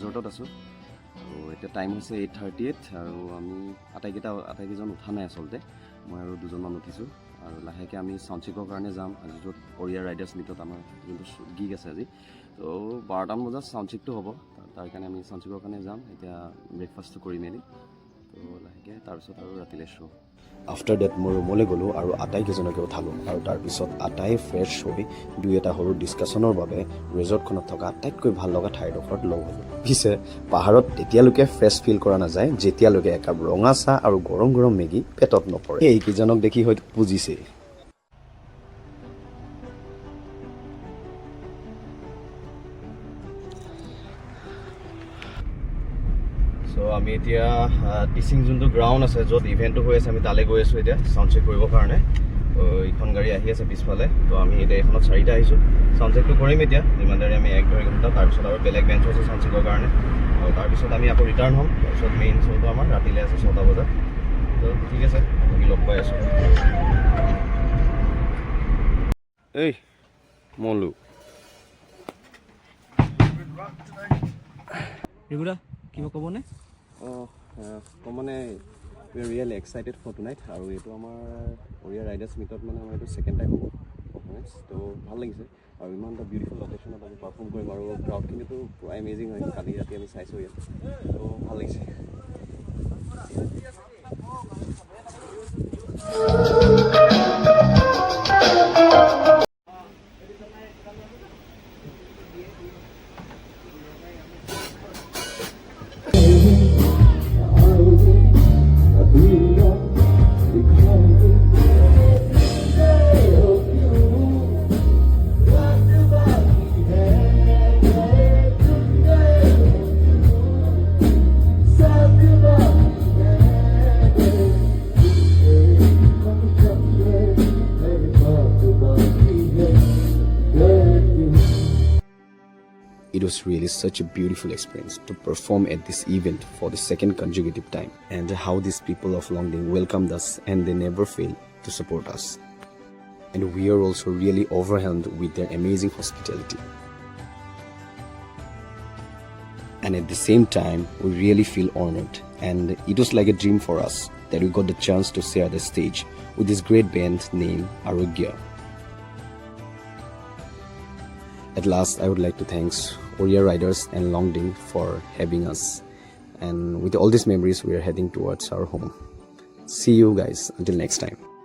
ৰিজৰ্টত আছোঁ আৰু এতিয়া টাইম হৈছে 8:38 আৰু আমি আটাইকেইজন উঠা নাই আচলতে মই আৰু দুজনমান উঠিছোঁ আৰু লাহেকৈ আমি চাউণ্ডচেকৰ কাৰণে যাম আজি য'ত অৰিয়া ৰাইডাৰ্ছ মিটত আমাৰ যোনটো গিগ আছে আজি তো 12টামান বজাত চাউণ্ডচেকটো হ'ব তাৰ কাৰণে আমি চাউণ্ডচেকৰ কাৰণে যাম এতিয়া ব্ৰেকফাষ্টটো কৰি মেলি তো লাহেকৈ তাৰপিছত আৰু ৰাতিলৈ শ্ব' আফটাৰ ডেট মই ৰুমলৈ গ'লোঁ আৰু আটাইকেইজনকে উঠালোঁ আৰু তাৰপিছত আটাই ফ্ৰেছ হৈ দুই এটা সৰু ডিছকাশ্যনৰ বাবে ৰিজৰ্টখনত থকা আটাইতকৈ ভাল লগা ঠাইডোখৰত লগ হ'লোঁ পিছে পাহাৰত তেতিয়ালৈকে ফ্ৰেছ ফিল কৰা নাযায় যেতিয়ালৈকে একাপ ৰঙা চাহ আৰু গৰম গৰম মেগী পেটত নপৰে এইকেইজনক দেখি হয়তো বুজিছে চ' আমি এতিয়া টিচিং যোনটো গ্ৰাউণ্ড আছে য'ত ইভেণ্টটো হৈ আছে আমি তালৈ গৈ আছোঁ এতিয়া চাউণ্ড চেক কৰিবৰ কাৰণে তো এইখন গাড়ী আহি আছে পিছফালে তো আমি এতিয়া এইখনত 4টা আহিছোঁ চাউণ্ড চেকটো কৰিম এতিয়া যিমান দেৰি আমি 1-2 ঘণ্টা তাৰপিছত আৰু বেলেগ বেঞ্চ আছে চাউণ্ড চেকৰ কাৰণে আৰু তাৰপিছত আমি আকৌ ৰিটাৰ্ণ হ'ম তাৰপিছত মেইন শ্ব'টো আমাৰ ৰাতিলৈ আছে 6টা বজাত তো ঠিক আছে আমি লগ পাই আছোঁ এই মলু ৰিগুৰা কিবা ক'বনে মানে we are really excited for tonight আৰু এইটো আমাৰ অৰিয়া ৰাইডাৰ্ছ মিটত মানে আমাৰ এইটো ছেকেণ্ড টাইম হ'ব পাৰফৰ্মেঞ্চ তো ভাল লাগিছে আৰু ইমান এটা বিউটিফুল লোকেশ্যনত আমি পাৰফৰ্ম কৰিম আৰু ক্ৰাউডখিনিতো পুৰা এমেজিং হয় কালি ৰাতি আমি চাইছোঁ ইয়াত তো ভাল লাগিছে It was really such a beautiful experience to perform at this event for the second consecutive time and how these people of Longding welcomed us and they never failed to support us. And we are also really overwhelmed with their amazing hospitality. And at the same time, we really feel honored and it was like a dream for us that we got the chance to share the stage with this great band named Arogya. At last, I would like to thank Oria Riders and Longding for having us. And with all these memories, we are heading towards our home. See you guys until next time.